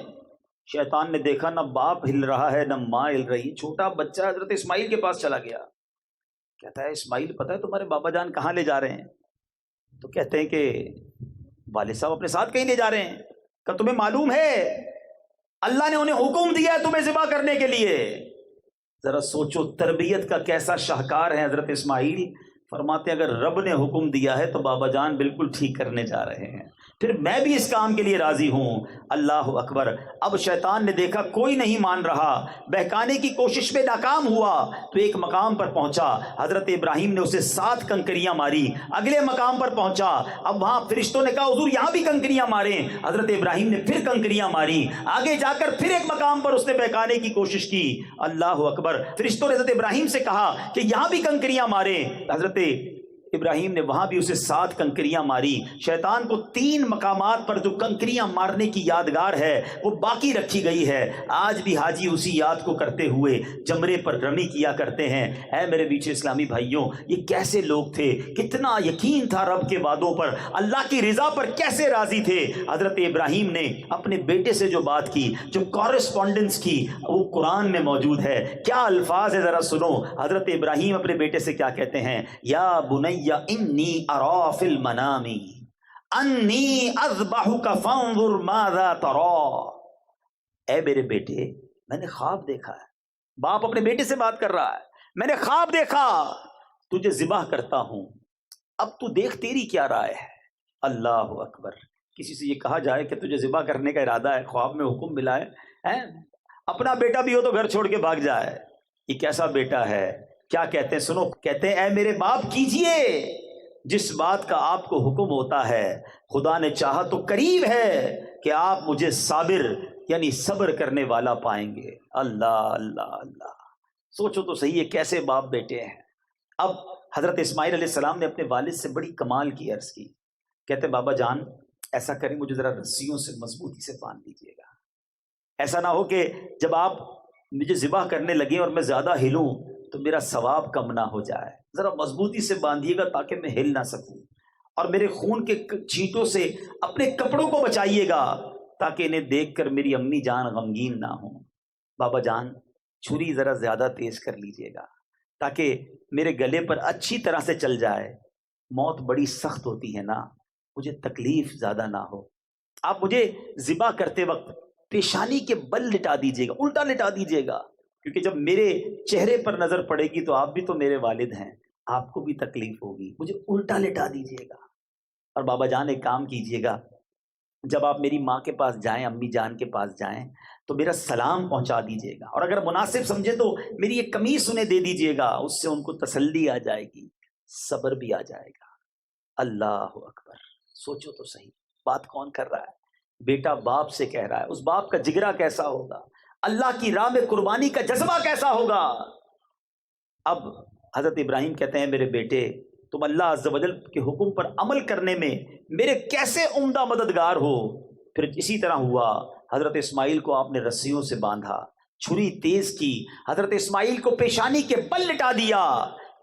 شیطان نے دیکھا نہ باپ ہل رہا ہے نہ ماں ہل رہی, چھوٹا بچہ حضرت اسماعیل کے پاس چلا گیا. کہتا ہے اسماعیل پتہ ہے تمہارے بابا جان کہاں لے جا رہے ہیں؟ تو کہتے ہیں کہ والد صاحب اپنے ساتھ کہیں لے جا رہے ہیں. کہ تمہیں معلوم ہے اللہ نے انہیں حکم دیا ہے تمہیں ذبح کرنے کے لیے. ذرا سوچو تربیت کا کیسا شاہکار ہے حضرت اسماعیل. فرماتے ہیں اگر رب نے حکم دیا ہے تو بابا جان بالکل ٹھیک کرنے جا رہے ہیں, پھر میں بھی اس کام کے لیے راضی ہوں. اللہ اکبر. اب شیطان نے دیکھا کوئی نہیں مان رہا, بہکانے کی کوشش میں ناکام ہوا تو ایک مقام پر پہنچا. حضرت ابراہیم نے اسے 7 کنکریاں ماری. اگلے مقام پر پہنچا, اب وہاں فرشتوں نے کہا حضور یہاں بھی کنکریاں ماریں. حضرت ابراہیم نے پھر کنکریاں ماری. آگے جا کر پھر ایک مقام پر اس نے بہکانے کی کوشش کی. اللہ اکبر. فرشتوں نے حضرت ابراہیم سے کہا کہ یہاں بھی کنکریاں ماریں. حضرت ابراہیم نے وہاں بھی اسے 7 کنکریاں ماری. شیطان کو 3 مقامات پر جو کنکریاں مارنے کی یادگار ہے وہ باقی رکھی گئی ہے. آج بھی حاجی اسی یاد کو کرتے ہوئے جمرے پر رمی کیا کرتے ہیں. اے میرے بیچ اسلامی بھائیوں, یہ کیسے لوگ تھے, کتنا یقین تھا رب کے وعدوں پر, اللہ کی رضا پر کیسے راضی تھے. حضرت ابراہیم نے اپنے بیٹے سے جو بات کی, جو کورسپونڈنس کی, وہ قرآن میں موجود ہے. کیا الفاظ ہے ذرا سنو. حضرت ابراہیم اپنے بیٹے سے کیا کہتے ہیں؟ یا بنی انی ارا فی المنام انی اذبحک فانظر ماذا ترى. اے میرے بیٹے میں نے خواب دیکھا ہے. باپ اپنے بیٹے سے بات کر رہا ہے. میں نے خواب دیکھا تجھے ذبح کرتا ہوں, اب تو دیکھ تیری کیا رائے ہے. اللہ اکبر. کسی سے یہ کہا جائے کہ تجھے ذبح کرنے کا ارادہ ہے, خواب میں حکم ملا ہے, اپنا بیٹا بھی ہو تو گھر چھوڑ کے بھاگ جائے. یہ کیسا بیٹا ہے. کیا کہتے ہیں سنو, کہتے ہیں اے میرے باپ کیجئے جس بات کا آپ کو حکم ہوتا ہے, خدا نے چاہا تو قریب ہے کہ آپ مجھے صابر یعنی صبر کرنے والا پائیں گے. اللہ اللہ اللہ. سوچو تو صحیح ہے کیسے باپ بیٹے ہیں. اب حضرت اسماعیل علیہ السلام نے اپنے والد سے بڑی کمال کی عرض کی. کہتے بابا جان ایسا کریں مجھے ذرا رسیوں سے مضبوطی سے باندھ دیجیے گا. ایسا نہ ہو کہ جب آپ مجھے ذبح کرنے لگے اور میں زیادہ ہلوں تو میرا ثواب کم نہ ہو جائے. ذرا مضبوطی سے باندھیے گا تاکہ میں ہل نہ سکوں, اور میرے خون کے چھینٹوں سے اپنے کپڑوں کو بچائیے گا تاکہ انہیں دیکھ کر میری امی جان غمگین نہ ہوں. بابا جان چھری ذرا زیادہ تیز کر لیجیے گا تاکہ میرے گلے پر اچھی طرح سے چل جائے. موت بڑی سخت ہوتی ہے نا, مجھے تکلیف زیادہ نہ ہو. آپ مجھے ذبح کرتے وقت پیشانی کے بل لٹا دیجیے گا, الٹا لٹا دیجیے گا, کیونکہ جب میرے چہرے پر نظر پڑے گی تو آپ بھی تو میرے والد ہیں, آپ کو بھی تکلیف ہوگی. مجھے الٹا لٹا دیجیے گا. اور بابا جان ایک کام کیجیے گا, جب آپ میری ماں کے پاس جائیں, امی جان کے پاس جائیں, تو میرا سلام پہنچا دیجیے گا, اور اگر مناسب سمجھے تو میری ایک قمیص انہیں دے دیجیے گا. اس سے ان کو تسلی آ جائے گی, صبر بھی آ جائے گا. اللہ اکبر. سوچو تو صحیح بات کون کر رہا ہے. بیٹا باپ سے کہہ رہا ہے. اس باپ کا جگرا کیسا ہوگا, اللہ کی راہ میں قربانی کا جذبہ کیسا ہوگا. اب حضرت ابراہیم کہتے ہیں میرے بیٹے تم اللہ عز و جل کے حکم پر عمل کرنے میں میرے کیسے عمدہ مددگار ہو. پھر اسی طرح ہوا. حضرت اسماعیل کو آپ نے رسیوں سے باندھا, چھری تیز کی, حضرت اسماعیل کو پیشانی کے بل لٹا دیا,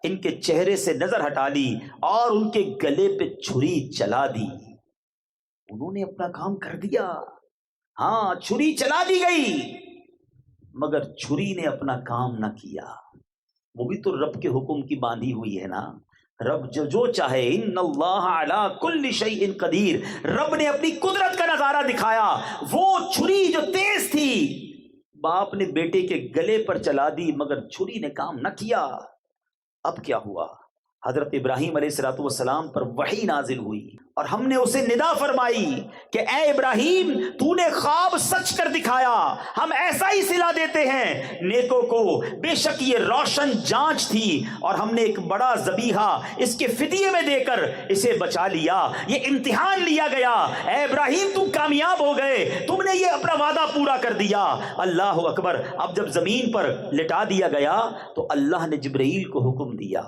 ان کے چہرے سے نظر ہٹا لی اور ان کے گلے پہ چھری چلا دی. انہوں نے اپنا کام کر دیا. ہاں چھری چلا دی گئی, مگر چھری نے اپنا کام نہ کیا. وہ بھی تو رب کے حکم کی باندھی ہوئی ہے نا. رب جو چاہے, ان اللہ علی کل شیء قدیر. رب نے اپنی قدرت کا نظارہ دکھایا. وہ چھری جو تیز تھی باپ نے بیٹے کے گلے پر چلا دی, مگر چھری نے کام نہ کیا. اب کیا ہوا, حضرت ابراہیم علیہ الصلوۃ والسلام پر وحی نازل ہوئی اور ہم نے اسے ندا فرمائی کہ اے ابراہیم تو نے خواب سچ کر دکھایا، ہم ایسا ہی صلہ دیتے ہیں نیکوں کو، بے شک یہ روشن جانچ تھی اور ہم نے ایک بڑا ذبیحہ اس کے فدیے میں دے کر اسے بچا لیا، یہ امتحان لیا گیا، اے ابراہیم تم کامیاب ہو گئے، تم نے یہ اپنا وعدہ پورا کر دیا۔ اللہ اکبر۔ اب جب زمین پر لٹا دیا گیا تو اللہ نے جبرائیل کو حکم دیا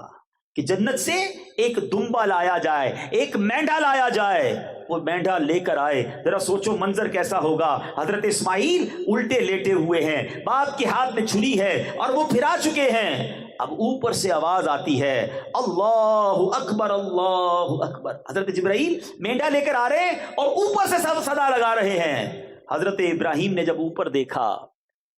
کہ جنت سے ایک دمبا لایا جائے، ایک مینڈھا لایا جائے۔ وہ مینڈھا لے کر آئے، ذرا سوچو منظر کیسا ہوگا۔ حضرت اسماعیل الٹے لیٹے ہوئے ہیں، باپ کے ہاتھ میں چھری ہے اور وہ پھرا چکے ہیں۔ اب اوپر سے آواز آتی ہے اللہ اکبر اللہ اکبر۔ حضرت جبرائیل مینڈھا لے کر آ رہے ہیں اور اوپر سے صدا لگا رہے ہیں۔ حضرت ابراہیم نے جب اوپر دیکھا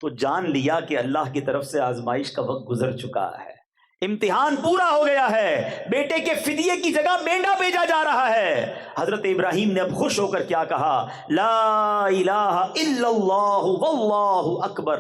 تو جان لیا کہ اللہ کی طرف سے آزمائش کا وقت گزر چکا ہے، امتحان پورا ہو گیا ہے، بیٹے کے فدیے کی جگہ مینڈھا بھیجا جا رہا ہے۔ حضرت ابراہیم نے اب خوش ہو کر کیا کہا؟ لا الہ الا اللہ واللہ اکبر۔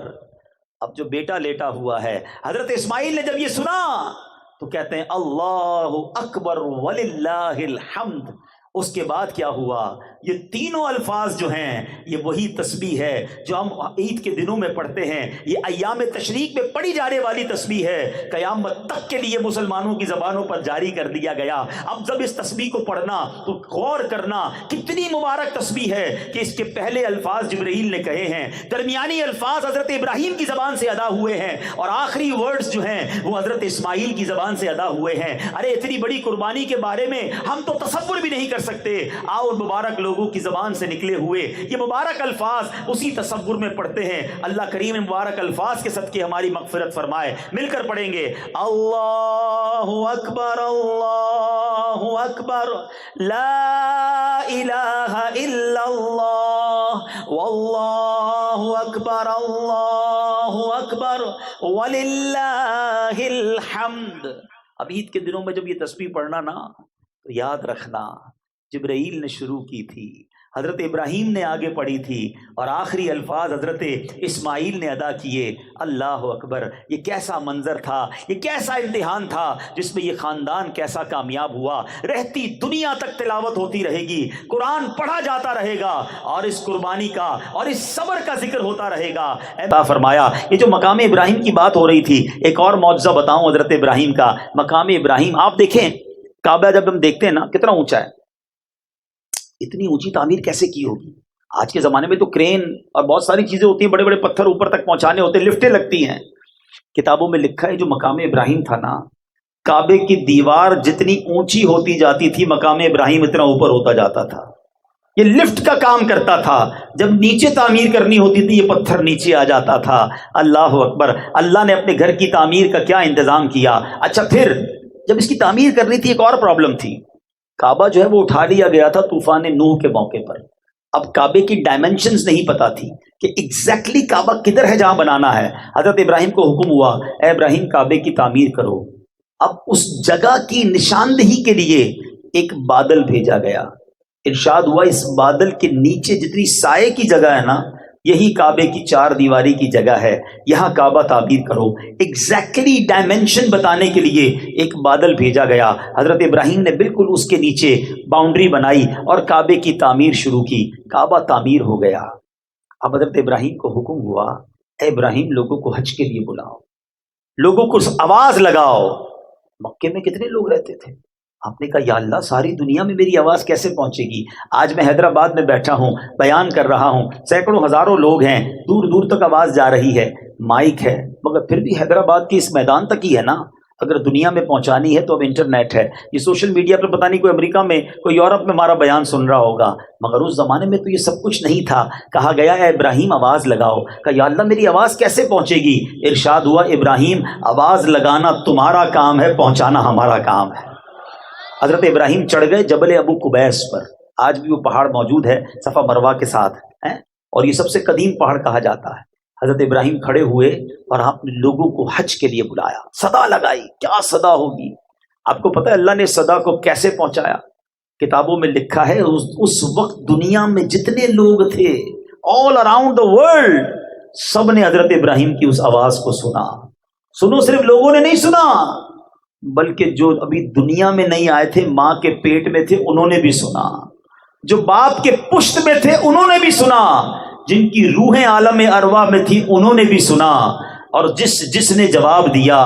اب جو بیٹا لیٹا ہوا ہے، حضرت اسماعیل نے جب یہ سنا تو کہتے ہیں اللہ اکبر وللہ الحمد۔ اس کے بعد کیا ہوا؟ یہ تینوں الفاظ جو ہیں یہ وہی تسبیح ہے جو ہم عید کے دنوں میں پڑھتے ہیں، یہ ایام تشریق میں پڑھی جانے والی تسبیح ہے، قیامت تک کے لیے مسلمانوں کی زبانوں پر جاری کر دیا گیا۔ اب جب اس تسبیح کو پڑھنا تو غور کرنا کتنی مبارک تسبیح ہے کہ اس کے پہلے الفاظ جبرائیل نے کہے ہیں، درمیانی الفاظ حضرت ابراہیم کی زبان سے ادا ہوئے ہیں اور آخری ورڈز جو ہیں وہ حضرت اسماعیل کی زبان سے ادا ہوئے ہیں۔ ارے اتنی بڑی قربانی کے بارے میں ہم تو تصور بھی نہیں کر سکتے، آؤ مبارک لوگوں کی زبان سے نکلے ہوئے یہ مبارک الفاظ اسی تصور میں پڑھتے ہیں۔ اللہ کریم مبارک الفاظ کے صدقے ہماری مغفرت فرمائے۔ مل کر پڑھیں گے اللہ اکبر لا الہ الا اللہ واللہ اکبر وللہ الحمد۔ اب عید کے دنوں میں جب یہ تسبیح پڑھنا نا تو یاد رکھنا جبرائیل نے شروع کی تھی، حضرت ابراہیم نے آگے پڑھی تھی اور آخری الفاظ حضرت اسماعیل نے ادا کیے۔ اللہ اکبر۔ یہ کیسا منظر تھا، یہ کیسا امتحان تھا جس میں یہ خاندان کیسا کامیاب ہوا۔ رہتی دنیا تک تلاوت ہوتی رہے گی، قرآن پڑھا جاتا رہے گا اور اس قربانی کا اور اس صبر کا ذکر ہوتا رہے گا۔ عطا فرمایا۔ یہ جو مقام ابراہیم کی بات ہو رہی تھی، ایک اور معجزہ بتاؤں حضرت ابراہیم کا۔ مقام ابراہیم آپ دیکھیں، کعبہ جب ہم دیکھتے ہیں نا کتنا اونچا ہے، اتنی اونچی تعمیر کیسے کی ہوگی؟ آج کے زمانے میں تو کرین اور بہت ساری چیزیں ہوتی ہیں، بڑے بڑے پتھر اوپر تک پہنچانے ہوتے ہیں، لفٹیں لگتی ہیں۔ کتابوں میں لکھا ہے جو مقام ابراہیم تھا نا، کعبے کی دیوار جتنی اونچی ہوتی جاتی تھی مقام ابراہیم اتنا اوپر ہوتا جاتا تھا۔ یہ لفٹ کا کام کرتا تھا، جب نیچے تعمیر کرنی ہوتی تھی یہ پتھر نیچے آ جاتا تھا۔ اللہ اکبر۔ اللہ نے اپنے گھر کی تعمیر کا کیا انتظام کیا۔ اچھا پھر جب اس کی تعمیر کرنی تھی ایک اور پرابلم تھی، کعبہ جو ہے وہ اٹھا لیا گیا تھا طوفان نوح کے موقع پر۔ اب کعبے کی ڈائمنشنز نہیں پتا تھی کہ ایگزیکٹلی کعبہ کدھر ہے جہاں بنانا ہے۔ حضرت ابراہیم کو حکم ہوا اے ابراہیم کعبے کی تعمیر کرو۔ اب اس جگہ کی نشاندہی کے لیے ایک بادل بھیجا گیا۔ ارشاد ہوا اس بادل کے نیچے جتنی سائے کی جگہ ہے نا یہی کعبے کی چار دیواری کی جگہ ہے، یہاں کعبہ تعمیر کرو۔ ایگزیکٹلی ڈائمنشن بتانے کے لیے ایک بادل بھیجا گیا۔ حضرت ابراہیم نے بالکل اس کے نیچے باؤنڈری بنائی اور کعبے کی تعمیر شروع کی۔ کعبہ تعمیر ہو گیا۔ اب حضرت ابراہیم کو حکم ہوا اے ابراہیم لوگوں کو حج کے لیے بلاؤ، لوگوں کو آواز لگاؤ۔ مکے میں کتنے لوگ رہتے تھے؟ آپ نے کہا یا اللہ ساری دنیا میں میری آواز کیسے پہنچے گی؟ آج میں حیدرآباد میں بیٹھا ہوں، بیان کر رہا ہوں، سینکڑوں ہزاروں لوگ ہیں، دور دور تک آواز جا رہی ہے، مائک ہے، مگر پھر بھی حیدرآباد کے اس میدان تک ہی ہے نا۔ اگر دنیا میں پہنچانی ہے تو اب انٹرنیٹ ہے، یہ سوشل میڈیا پر پتہ نہیں کوئی امریکہ میں کوئی یورپ میں ہمارا بیان سن رہا ہوگا، مگر اس زمانے میں تو یہ سب کچھ نہیں تھا۔ کہا گیا اے ابراہیم آواز لگاؤ۔ کہا یا اللہ میری آواز کیسے پہنچے گی؟ ارشاد ہوا ابراہیم آواز لگانا تمہارا کام ہے، پہنچانا ہمارا کام ہے۔ حضرت ابراہیم چڑھ گئے جبل ابو قبیس پر، آج بھی وہ پہاڑ موجود ہے صفا مروہ کے ساتھ ہے، اور یہ سب سے قدیم پہاڑ کہا جاتا ہے۔ حضرت ابراہیم کھڑے ہوئے اور آپ نے لوگوں کو حج کے لیے بلایا، صدا لگائی۔ کیا صدا ہوگی؟ آپ کو پتہ ہے اللہ نے صدا کو کیسے پہنچایا؟ کتابوں میں لکھا ہے اس وقت دنیا میں جتنے لوگ تھے آل اراؤنڈ دا ورلڈ سب نے حضرت ابراہیم کی اس آواز کو سنا۔ سنو، صرف لوگوں نے نہیں سنا، بلکہ جو ابھی دنیا میں نہیں آئے تھے، ماں کے پیٹ میں تھے، انہوں نے بھی سنا، جو باپ کے پشت میں تھے انہوں نے بھی سنا، جن کی روحیں عالم ارواح میں تھی انہوں نے بھی سنا، اور جس نے جواب دیا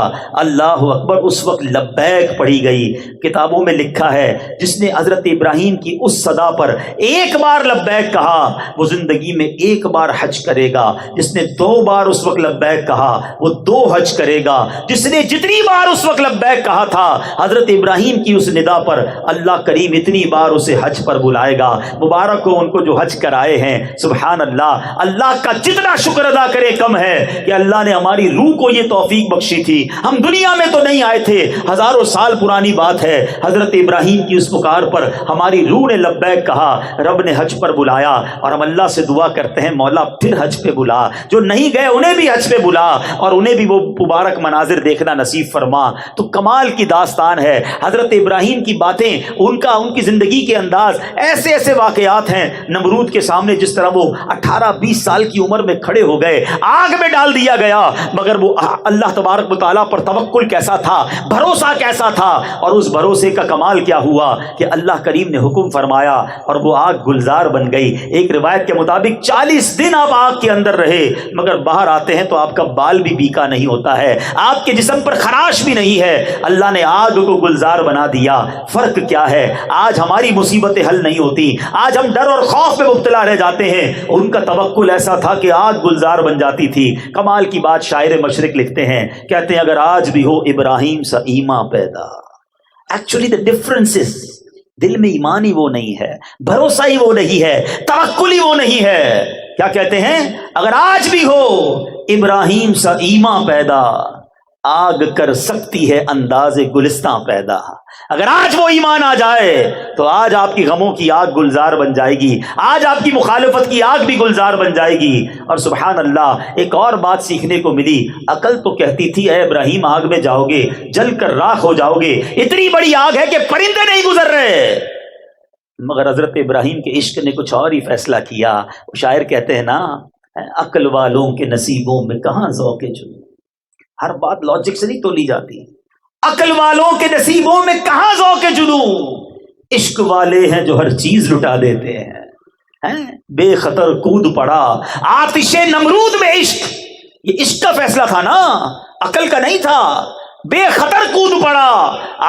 اللہ اکبر، اس وقت لبیک پڑھی گئی۔ کتابوں میں لکھا ہے جس نے حضرت ابراہیم کی اس صدا پر ایک بار لبیک کہا وہ زندگی میں ایک بار حج کرے گا، جس نے 2 بار اس وقت لبیک کہا وہ 2 حج کرے گا، جس نے جتنی بار اس وقت لبیک کہا تھا حضرت ابراہیم کی اس ندا پر اللہ کریم اتنی بار اسے حج پر بلائے گا۔ مبارک ہو ان کو جو حج کرائے ہیں، سبحان اللہ۔ اللہ کا جتنا شکر ادا کرے کم ہے کہ اللہ نے ہماری روح کو یہ توفیق بخشی تھی۔ ہم دنیا میں تو نہیں آئے تھے، ہزاروں سال پرانی بات ہے، حضرت ابراہیم کی اس پکار پر ہماری روح نے لبیک کہا، رب نے حج پر بلایا، اور ہم اللہ سے دعا کرتے ہیں مولا پھر حج پہ بلا، جو نہیں گئے انہیں بھی حج پہ بلا اور انہیں بھی وہ مبارک مناظر دیکھنا نصیب فرما۔ تو کمال کی داستان ہے حضرت ابراہیم کی باتیں، ان کی زندگی کے انداز، ایسے ایسے واقعات ہیں۔ نمرود کے سامنے جس طرح وہ 18-20 سال کی عمر میں کھڑے ہو گئے، آگ میں ڈال دیا گیا، مگر وہ اللہ تبارک و تعالیٰ پر توکل کیسا تھا، بھروسہ کیسا تھا، اور اس بھروسے کا کمال کیا ہوا کہ اللہ کریم نے حکم فرمایا اور وہ آگ گلزار بن گئی۔ ایک روایت کے مطابق 40 دن آپ آگ کے اندر رہے، مگر باہر آتے ہیں تو آپ کا بال بھی بیکا نہیں ہوتا ہے، آپ کے جسم پر خراش بھی نہیں ہے، اللہ نے آگ کو گلزار بنا دیا۔ فرق کیا ہے؟ آج ہماری مصیبتیں حل نہیں ہوتی، آج ہم ڈر اور خوف میں مبتلا رہ جاتے ہیں، ان کا توکل ایسا تھا کہ آگ گلزار بن جاتی تھی۔ کمال کی بات شاعر مشرق لکھتے ہیں، کہتے ہیں اگر آج بھی ہو ابراہیم سا ایمان پیدا، ایکچولی the difference is دل میں ایمان ہی وہ نہیں ہے، بھروسہ ہی وہ نہیں ہے، توکل ہی وہ نہیں ہے۔ کیا کہتے ہیں؟ اگر آج بھی ہو ابراہیم سا ایمان پیدا، آگ کر سکتی ہے انداز گلستاں پیدا۔ اگر آج وہ ایمان آ جائے تو آج آپ کی غموں کی آگ گلزار بن جائے گی، آج آپ کی مخالفت کی آگ بھی گلزار بن جائے گی۔ اور سبحان اللہ، ایک اور بات سیکھنے کو ملی، عقل تو کہتی تھی اے ابراہیم آگ میں جاؤ گے جل کر راکھ ہو جاؤ گے، اتنی بڑی آگ ہے کہ پرندے نہیں گزر رہے، مگر حضرت ابراہیم کے عشق نے کچھ اور ہی فیصلہ کیا۔ شاعر کہتے ہیں نا، عقل والوں کے نصیبوں میں کہاں ذوق جنوں، ہر بات لاجک سے نہیں تولی جاتی، عقل والوں کے نصیبوں میں کہاں ذوق جنوں، عشق والے ہیں جو ہر چیز لٹا دیتے ہیں، بے خطر کود پڑا آتش نمرود میں عشق، یہ عشق کا فیصلہ تھا نا، عقل کا نہیں تھا، بے خطر کود پڑا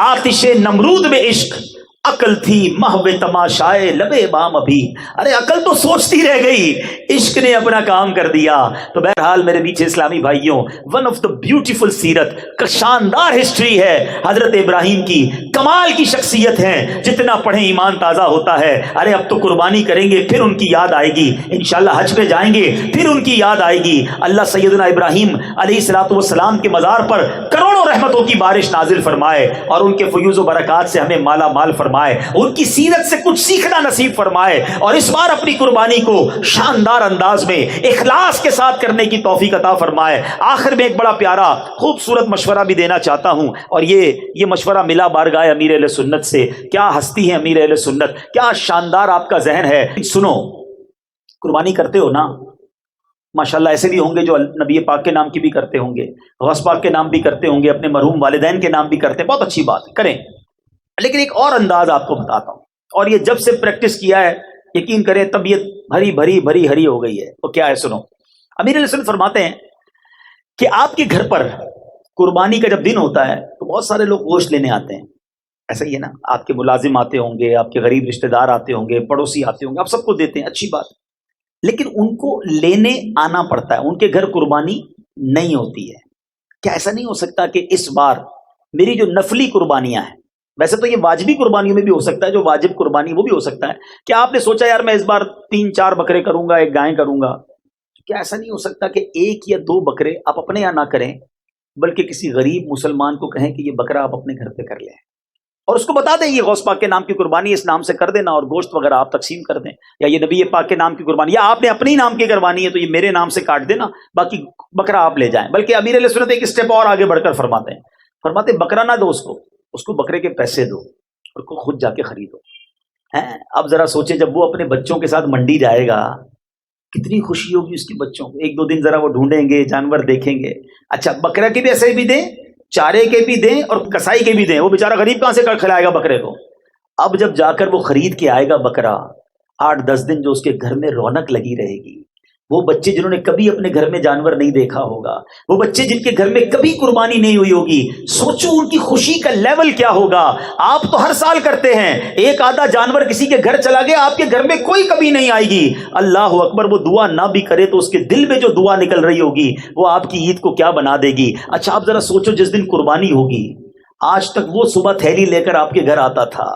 آتش نمرود میں عشق، عقل تھی محو تماشائے لبے بام ابھی، ارے عقل تو سوچتی رہ گئی، عشق نے اپنا کام کر دیا۔ تو بہرحال میرے پیچھے اسلامی بھائیوں، ون آف دا بیوٹیفل سیرت کا شاندار ہسٹری ہے حضرت ابراہیم کی، کمال کی شخصیت ہے، جتنا پڑھیں ایمان تازہ ہوتا ہے۔ ارے اب تو قربانی کریں گے پھر ان کی یاد آئے گی، انشاءاللہ حج پہ جائیں گے پھر ان کی یاد آئے گی۔ اللہ سیدنا ابراہیم علیہ الصلوۃ والسلام کے مزار پر کروڑوں رحمتوں کی بارش نازل فرمائے اور ان کے فیوز و برکات سے ہمیں مالا مال فرمائے، ان کی سیرت سے کچھ سیکھنا نصیب فرمائے، اور اس بار اپنی قربانی کو شاندار انداز میں اخلاص کے ساتھ کرنے کی توفیق عطا فرمائے۔ آخر میں ایک بڑا پیارا خوبصورت مشورہ بھی دینا چاہتا ہوں، اور یہ مشورہ ملا بارگاہ امیر اہل سنت سے۔ کیا ہستی ہے امیر اہل سنت، کیا شاندار آپ کا ذہن ہے۔ سنو، قربانی کرتے ہو نا، ماشاءاللہ ایسے بھی ہوں گے جو نبی پاک کے نام کی بھی کرتے ہوں گے، غوث پاک کے نام بھی کرتے ہوں گے، اپنے مرحوم والدین کے نام بھی کرتے ہیں، بہت اچھی بات کریں، لیکن ایک اور انداز آپ کو بتاتا ہوں، اور یہ جب سے پریکٹس کیا ہے یقین کریں طبیعت بھری بھری بھری ہری ہو گئی ہے۔ وہ کیا ہے سنو، امیر علیہ السلام فرماتے ہیں کہ آپ کے گھر پر قربانی کا جب دن ہوتا ہے تو بہت سارے لوگ گوشت لینے آتے ہیں، ایسا ہی ہے نا، آپ کے ملازم آتے ہوں گے، آپ کے غریب رشتہ دار آتے ہوں گے، پڑوسی آتے ہوں گے، آپ سب کو دیتے ہیں، اچھی بات، لیکن ان کو لینے آنا پڑتا ہے، ان کے گھر قربانی نہیں ہوتی ہے۔ کیا ایسا نہیں ہو سکتا کہ اس بار میری جو نفلی قربانیاں ہیں، ویسے تو یہ واجبی قربانیوں میں بھی ہو سکتا ہے، جو واجب قربانی وہ بھی ہو سکتا ہے، کیا آپ نے سوچا یار میں اس بار 3-4 بکرے کروں گا، 1 گائے کروں گا، کیا ایسا نہیں ہو سکتا کہ 1 یا 2 بکرے آپ اپنے یہاں نہ کریں بلکہ کسی غریب مسلمان کو کہیں کہ یہ بکرا آپ اپنے گھر پہ کر لیں، اور اس کو بتا دیں یہ غوث پاک کے نام کی قربانی، اس نام سے کر دینا، اور گوشت وغیرہ آپ تقسیم کر دیں، یا یہ نبی پاک کے نام کی قربانی، یا آپ نے اپنے نام کی کروانی ہے تو یہ میرے نام سے کاٹ دینا، باقی بکرا آپ لے جائیں۔ بلکہ امیر علیہ سنت ایک اسٹیپ اور آگے بڑھ کر فرماتے بکرا نہ دو، اس کو بکرے کے پیسے دو اور کو خود جا کے خریدو۔ اب ذرا سوچیں جب وہ اپنے بچوں کے ساتھ منڈی جائے گا کتنی خوشی ہوگی اس کے بچوں کو، 1-2 دن ذرا وہ ڈھونڈیں گے، جانور دیکھیں گے۔ اچھا بکرا کے بھی ایسے بھی دیں، چارے کے بھی دیں اور کسائی کے بھی دیں، وہ بیچارہ غریب کہاں سے کھلائے گا بکرے کو؟ اب جب جا کر وہ خرید کے آئے گا بکرا، 8-10 دن جو اس کے گھر میں رونق لگی رہے گی، وہ بچے جنہوں نے کبھی اپنے گھر میں جانور نہیں دیکھا ہوگا، وہ بچے جن کے گھر میں کبھی قربانی نہیں ہوئی ہوگی، سوچو ان کی خوشی کا لیول کیا ہوگا۔ آپ تو ہر سال کرتے ہیں، ایک آدھا جانور کسی کے گھر چلا گیا، آپ کے گھر میں کوئی کبھی نہیں آئے گی۔ اللہ اکبر، وہ دعا نہ بھی کرے تو اس کے دل میں جو دعا نکل رہی ہوگی وہ آپ کی عید کو کیا بنا دے گی۔ اچھا آپ ذرا سوچو، جس دن قربانی ہوگی، آج تک وہ صبح تھیلی لے کر آپ کے گھر آتا تھا،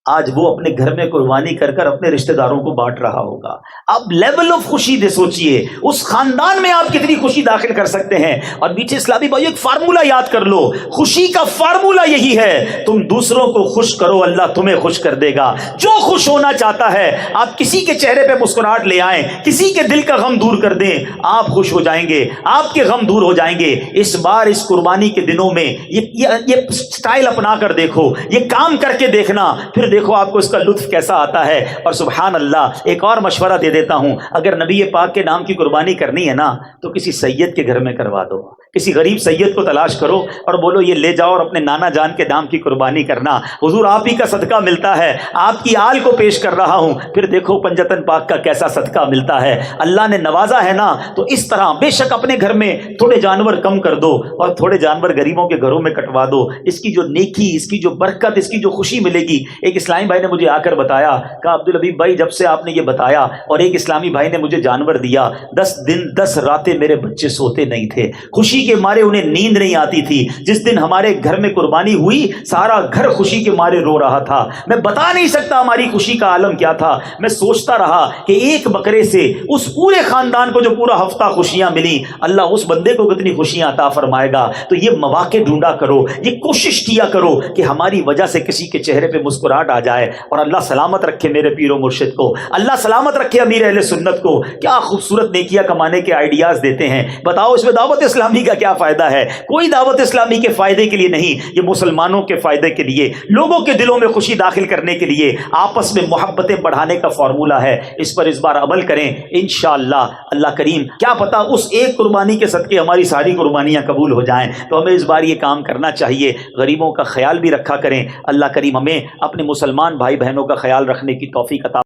آج وہ اپنے گھر میں قربانی کر کر اپنے رشتہ داروں کو بانٹ رہا ہوگا۔ اب لیول آف خوشی دے سوچئے، اس خاندان میں آپ کتنی خوشی داخل کر سکتے ہیں۔ اور بیچے اسلامی بھائی، ایک فارمولہ یاد کر لو، خوشی کا فارمولہ یہی ہے، تم دوسروں کو خوش کرو، اللہ تمہیں خوش کر دے گا۔ جو خوش ہونا چاہتا ہے، آپ کسی کے چہرے پہ مسکراہٹ لے آئیں، کسی کے دل کا غم دور کر دیں، آپ خوش ہو جائیں گے، آپ کے غم دور ہو جائیں گے۔ اس بار اس قربانی کے دنوں میں یہ سٹائل اپنا کر دیکھو، یہ کام کر کے دیکھنا، پھر دیکھو آپ کو اس کا لطف کیسا آتا ہے۔ اور سبحان اللہ، ایک اور مشورہ دے دیتا ہوں، اگر نبی پاک کے نام کی قربانی کرنی ہے نا تو کسی سید کے گھر میں کروا دو، کسی غریب سید کو تلاش کرو اور بولو یہ لے جاؤ اور اپنے نانا جان کے نام کی قربانی کرنا، حضور آپ ہی کا صدقہ ملتا ہے، آپ کی آل کو پیش کر رہا ہوں، پھر دیکھو پنجتن پاک کا کیسا صدقہ ملتا ہے۔ اللہ نے نوازا ہے نا، تو اس طرح بے شک اپنے گھر میں تھوڑے جانور کم کر دو اور تھوڑے جانور غریبوں کے گھروں میں کٹوا دو، اس کی جو نیکی، اس کی جو برکت، اس کی جو خوشی ملے گی۔ ایک اسلامی بھائی نے مجھے آ کر بتایا، کہا عبدالحبیب بھائی جب سے آپ نے یہ بتایا اور ایک اسلامی بھائی نے مجھے جانور دیا، 10 دن 10 راتیں میرے بچے سوتے نہیں تھے، خوشی کے مارے انہیں نیند نہیں آتی تھی۔ جس دن ہمارے گھر میں قربانی ہوئی، سارا گھر خوشی کے مارے رو رہا تھا، میں بتا نہیں سکتا ہماری خوشی کا عالم کیا تھا۔ میں سوچتا رہا کہ ایک بکرے سے اس پورے خاندان کو جو پورا ہفتہ خوشیاں ملی، اللہ اس بندے کو کتنی خوشیاں عطا فرمائے گا۔ تو یہ مواقع ڈھونڈا کرو، یہ کوشش کیا کرو کہ ہماری وجہ سے کسی کے چہرے پہ مسکراہٹ آ جائے۔ اور اللہ سلامت رکھے میرے پیر و مرشد کو، اللہ سلامت رکھے امیر اہل سنت کو۔ کیا خوبصورت نیکیاں کمانے کے آئیڈیاز دیتے ہیں، بتاؤ اس میں دعوت اسلامی کا کیا فائدہ ہے؟ کوئی دعوت اسلامی کے فائدے کے لیے نہیں، یہ مسلمانوں کے فائدے کے لیے، لوگوں کے دلوں میں خوشی داخل کرنے کے لیے، آپس میں محبتیں بڑھانے کا فارمولہ ہے۔ اس پر اس بار عمل کریں انشاءاللہ، اللہ کریم کیا پتا اس ایک قربانی کے صدقے ہماری ساری قربانیاں قبول ہو جائیں۔ تو ہمیں اس بار یہ کام کرنا چاہیے، غریبوں کا خیال بھی رکھا کریں۔ اللہ کریم ہمیں اپنے مسلمان بھائی بہنوں کا خیال رکھنے کی توفیق عطا